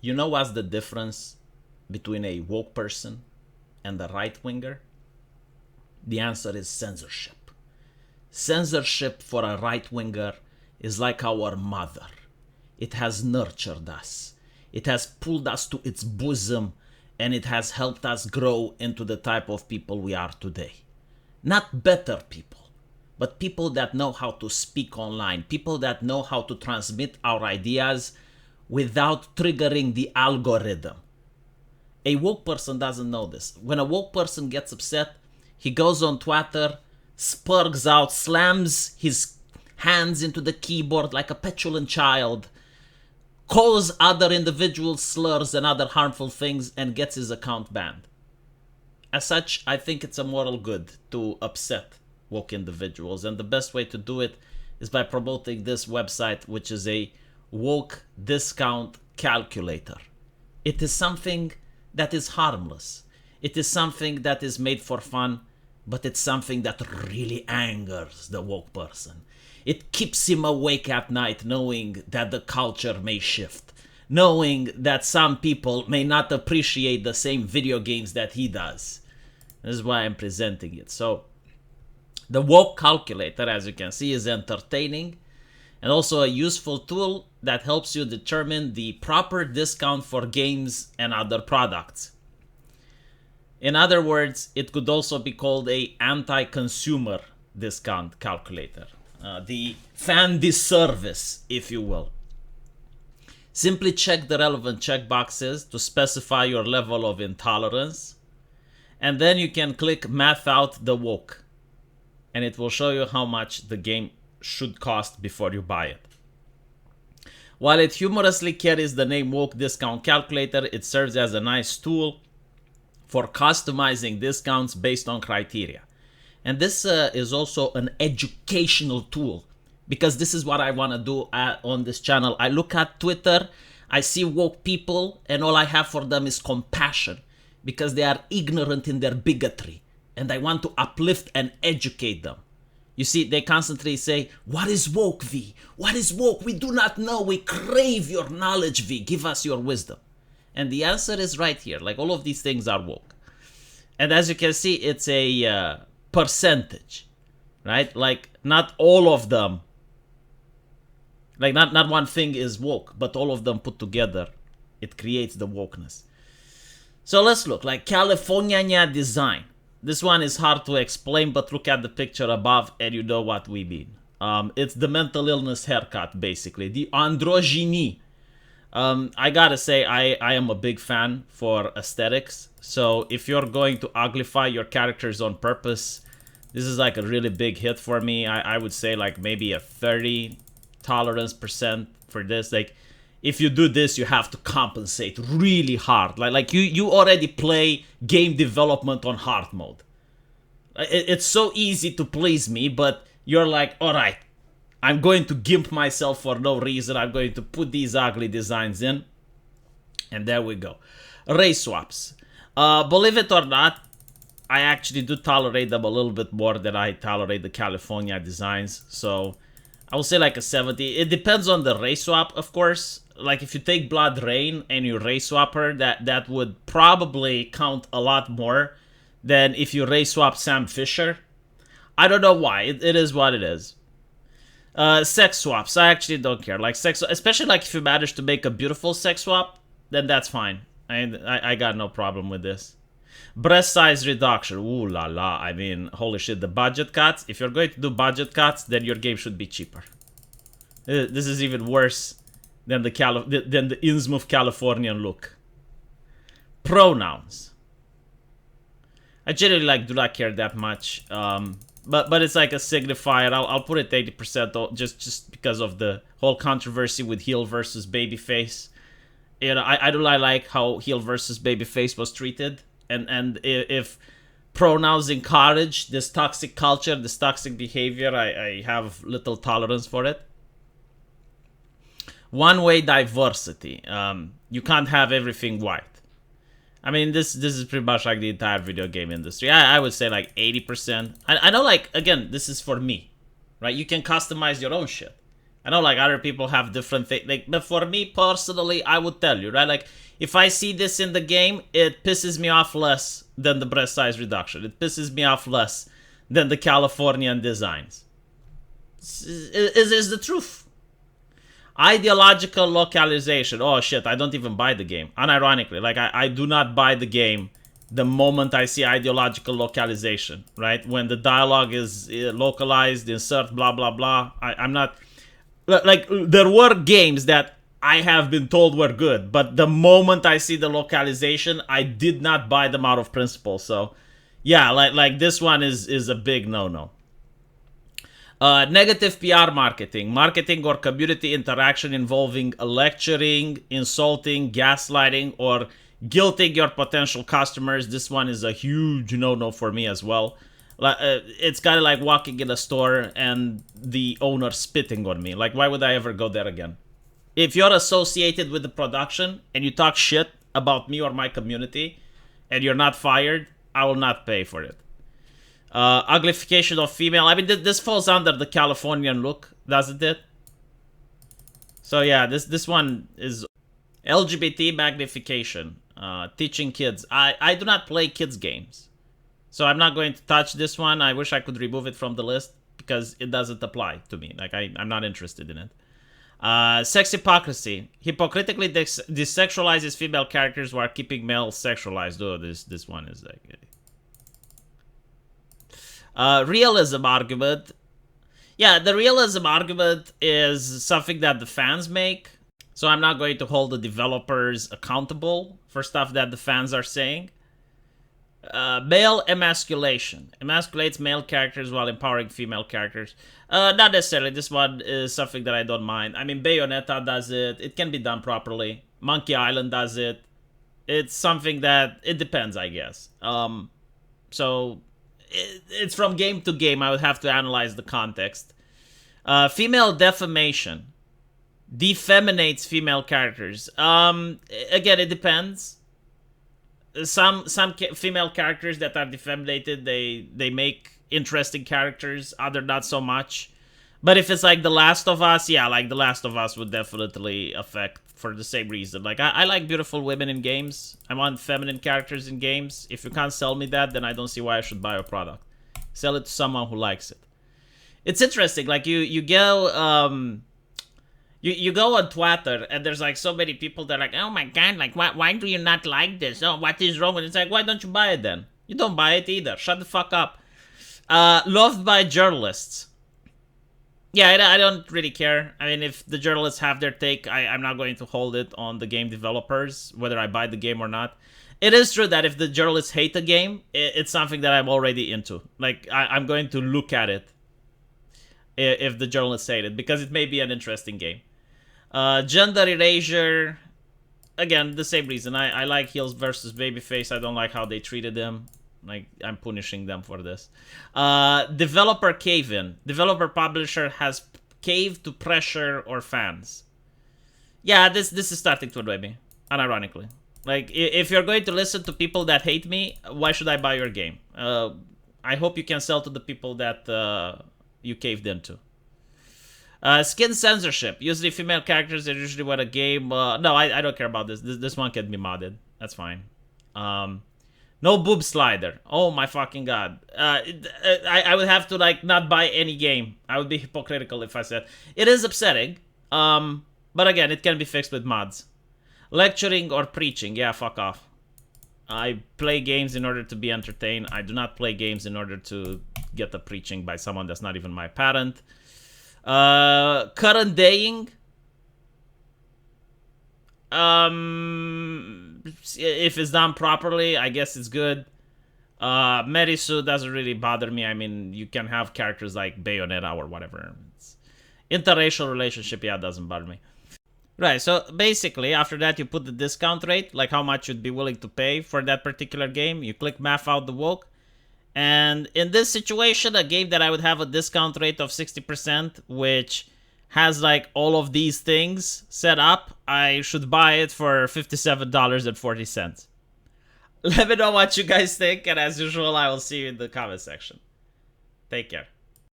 You know what's the difference between a woke person and a right winger? The answer is censorship. Censorship for a right winger is like our mother. It has nurtured us, it has pulled us to its bosom, and it has helped us grow into the type of people we are today. Not better people, but people that know how to speak online, people that know how to transmit our ideas without triggering the algorithm. A woke person doesn't know this. When a woke person gets upset, he goes on Twitter, spurgs out, slams his hands into the keyboard like a petulant child, calls other individuals slurs and other harmful things, and gets his account banned. As such, I think it's a moral good to upset woke individuals, and the best way to do it is by promoting this website, which is a woke discount calculator. It is something that is harmless. It is something that is made for fun, but it's something that really angers the woke person. It keeps him awake at night knowing that the culture may shift, knowing that some people may not appreciate the same video games that he does. This is why I'm presenting it. So, the woke calculator, as you can see, is entertaining and also a useful tool that helps you determine the proper discount for games and other products. In other words, it could also be called a anti-consumer discount calculator. The fan disservice, if you will. Simply check the relevant checkboxes to specify your level of intolerance, and then you can click math out the woke, and it will show you how much the game should cost before you buy it. While it humorously carries the name Woke Discount Calculator, it serves as a nice tool for customizing discounts based on criteria. And this is also an educational tool, because this is what I want to do on this channel. I look at Twitter, I see woke people, and all I have for them is compassion, because they are ignorant in their bigotry, and I want to uplift and educate them. You see, they constantly say, what is woke, V? What is woke? We do not know. We crave your knowledge, V. Give us your wisdom. And the answer is right here. Like, all of these things are woke. And as you can see, it's a percentage, right? Like, not all of them, like not one thing is woke, but all of them put together, it creates the wokeness. So let's look, like California design. This one is hard to explain, but look at the picture above and you know what we mean. It's the mental illness haircut, basically, the androgyny. I gotta say, I am a big fan for aesthetics. So if you're going to uglify your characters on purpose, this is like a really big hit for me. I would say like maybe a 30 tolerance percent for this. Like, if you do this, you have to compensate really hard. Like you already play game development on hard mode. It's so easy to please me, but you're like, all right, I'm going to gimp myself for no reason. I'm going to put these ugly designs in. And there we go. Race swaps. Believe it or not, I actually do tolerate them a little bit more than I tolerate the California designs. So I will say like a 70. It depends on the race swap, of course. Like, if you take Blood Rain and you race swap her, that would probably count a lot more than if you race swap Sam Fisher. I don't know why. It is what it is. Sex swaps, I actually don't care. Like, sex, especially like if you manage to make a beautiful sex swap, then that's fine. I got no problem with this. Breast size reduction, ooh la la. I mean, holy shit, the budget cuts. If you're going to do budget cuts, then your game should be cheaper. This is even worse than the Innsmouth Californian look. Pronouns. I generally do not care that much. But it's like a signifier. I'll put it 80% just because of the whole controversy with heel versus babyface. You know, I don't like how heel versus babyface was treated, and if pronouns encourage this toxic culture, this toxic behavior, I have little tolerance for it. One-way diversity. You can't have everything white. I mean, this is pretty much like the entire video game industry. I would say like 80%. I know, like, again, this is for me, right? You can customize your own shit. I know like other people have different things, like, but for me personally, I would tell you, right? Like if I see this in the game, it pisses me off less than the breast size reduction. It pisses me off less than the Californian designs. Is the truth. Ideological localization. Oh shit, I don't even buy the game. Unironically, like I do not buy the game the moment I see ideological localization, right? When the dialogue is localized, insert blah blah blah. I'm not like there were games that I have been told were good, but the moment I see the localization, I did not buy them out of principle. So yeah, like this one is a big no-no. Negative PR marketing or community interaction involving lecturing, insulting, gaslighting, or guilting your potential customers. This one is a huge no-no for me as well. It's kind of like walking in a store and the owner spitting on me. Like, why would I ever go there again? If you're associated with the production and you talk shit about me or my community and you're not fired, I will not pay for it. Uglification of female. I mean, this falls under the Californian look, doesn't it? So yeah, this one is LGBT magnification. Teaching kids. I do not play kids games, so I'm not going to touch this one. I wish I could remove it from the list because it doesn't apply to me. Like I'm not interested in it. Sex hypocrisy. Hypocritically desexualizes female characters while keeping males sexualized. Oh, this one is like... realism argument. Yeah, the realism argument is something that the fans make. So I'm not going to hold the developers accountable for stuff that the fans are saying. Male emasculation. Emasculates male characters while empowering female characters. Not necessarily. This one is something that I don't mind. I mean, Bayonetta does it. It can be done properly. Monkey Island does it. It's something that... It depends, I guess. So... It's from game to game. I would have to analyze the context. Female defamation. Defeminates female characters. Again, it depends. Some female characters that are defeminated, they make interesting characters. Other not so much. But if it's like The Last of Us, yeah, like The Last of Us would definitely affect for the same reason. Like, I like beautiful women in games. I want feminine characters in games. If you can't sell me that, then I don't see why I should buy your product. Sell it to someone who likes it. It's interesting. Like, you go... You go on Twitter, and there's, like, so many people that are like, oh my god, like, why do you not like this? Oh, what is wrong with it? It's like, why don't you buy it then? You don't buy it either. Shut the fuck up. Loved by journalists. Yeah, I don't really care. I mean, if the journalists have their take, I'm not going to hold it on the game developers, whether I buy the game or not. It is true that if the journalists hate the game, it's something that I'm already into. Like, I'm going to look at it if the journalists hate it, because it may be an interesting game. Gender erasure. Again, the same reason. I like heels versus babyface. I don't like how they treated them. Like, I'm punishing them for this. Developer cave-in. Developer publisher has caved to pressure or fans. Yeah, this is starting to annoy me, unironically. Like, if you're going to listen to people that hate me, why should I buy your game? I hope you can sell to the people that you caved into. Skin censorship. Usually female characters are usually what a game... no, I don't care about this. This one can be modded. That's fine. No boob slider. Oh my fucking god. I would have to, like, not buy any game. I would be hypocritical if I said. It is upsetting. But again, it can be fixed with mods. Lecturing or preaching. Yeah, fuck off. I play games in order to be entertained. I do not play games in order to get the preaching by someone that's not even my parent. Current daying. If it's done properly, I guess it's good. Merisu doesn't really bother me. I mean, you can have characters like Bayonetta or whatever. Interracial relationship, yeah, doesn't bother me. Right, so basically, after that, you put the discount rate, like how much you'd be willing to pay for that particular game. You click math out the woke. And in this situation, a game that I would have a discount rate of 60%, which has like all of these things set up, I should buy it for $57.40. Let me know what you guys think, and as usual, I will see you in the comment section. Take care.